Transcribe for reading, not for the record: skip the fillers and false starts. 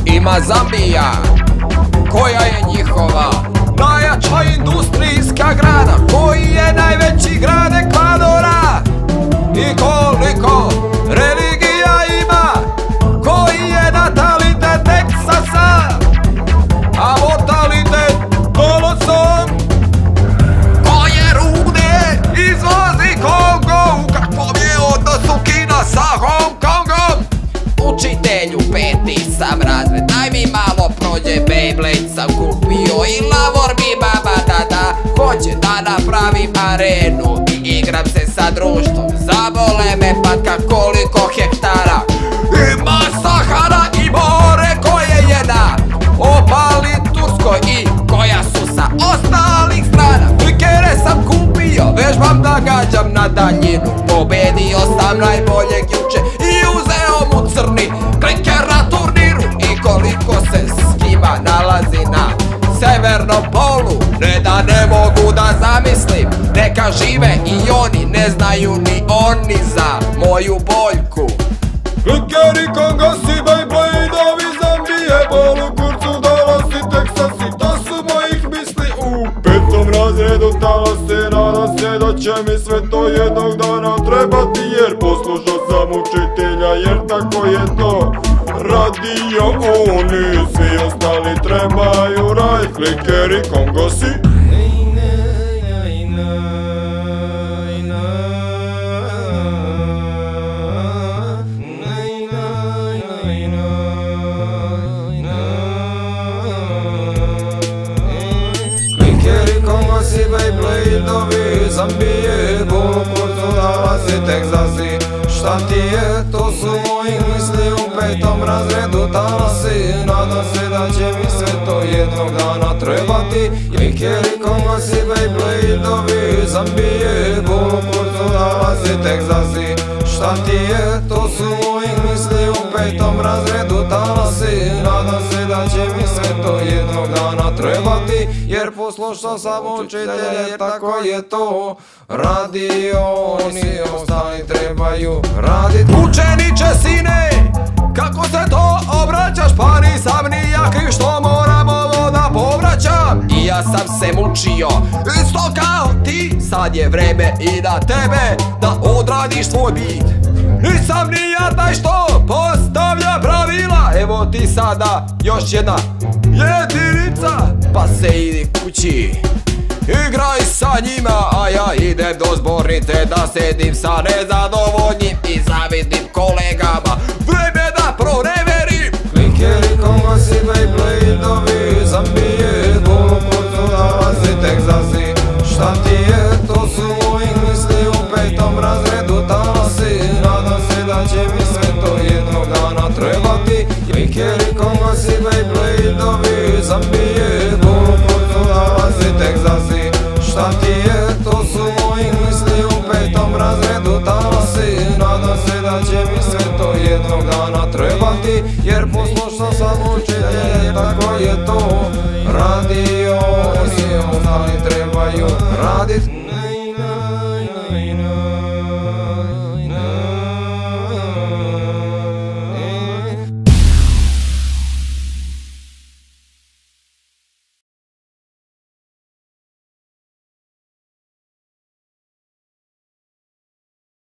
Ima Zambija, koja je njihova najjača industrijska grana, koji je najveći grad Ekvadora i koliko religija ima, koji je natalitet Teksasa, a mortalitet Dolosom, koje rude izvozi Kongo, u kakvom je odnosu Kina sa Hong Kongom. Učitelju, peti sam razred, daj mi malo prođe, Beyblade sam kupio i lavor mi baba dada. Hoće da napravim arenu i igram se sa društvom, zabole me patka koliko hektara ima Sahara i more koje je na obali Turskoj i koja su sa ostalih strana. Klikere sam kupio, vežbam da gađam na daljinu, pobedio sam najboljeg juče i uzeo mu crni kliker na turniru. I koliko se s njima nalazi na severnom polu, ne da ne mogu da zamislim, neka žive i oni, ne znaju ni oni za moju boljku. Klikeri, Kongosi, Beybladeovi, Zambije, Bolu, Kurcu, Dolosi, Teksasi, to su mojih misli u petom razredu talase. Nadam se da će mi sve to jednog dana trebati, jer poslušao sam učitelja, jer tako je to radio oni. Svi ostali trebaju radit, Klikeri, Kongosi. Klikeri, Kongosi, Beybladeovi, Zambije, Bolu, Kurcu, Dolosi, Teksasi, šta ti je, to su mojih misli u petom razredu talasi. Nadam se da će mi sve to jednog dana trebati. Klikeri, Kongosi, Beybladeovi, Zambije, Bolu, Kurcu, Dolosi, Teksasi, šta ti je, to su mojih misli u petom razredu talasi. Nadam se da će mi sve to jednog dana trebati, jer poslušao sam učitelja, jer tako je to radio oni, ostali trebaju radit. Učeniče sine, kako se to obraćaš, pa nisam ni ja kriv što moram ovo da povraćam. I ja sam se mučio isto kao ti, sad je vreme i na tebe da odradiš svoj bit. Nisam ni ja taj što postavlja pravila, evo ti sada još jedna jedinica, pa se idi kući, igraj sa njima, a ja idem do zbornice da sedim sa nezadovoljnim i zavidnim kolegama. Vreme da proneverim. Klikeri, Kongosi, Beybladeovi, Zambije, Bolu, Kurcu, Dolosi, Teksasi, šta ti je, to su mojih misli u petom razredu talasi. Nadam se da će mi sve to jednog dana trebati. Klikeri, Kongosi, Beybladeovi, Zambije, Bolu, Kurcu, Dolosi, Teksasi, šta ti je, to su mojih misli u petom razredu talasi. Nadam se da će mi sve to jednog dana trebati, jer poslušao sam učitelja, jer tako je to radio oni, ostali trebaju radit.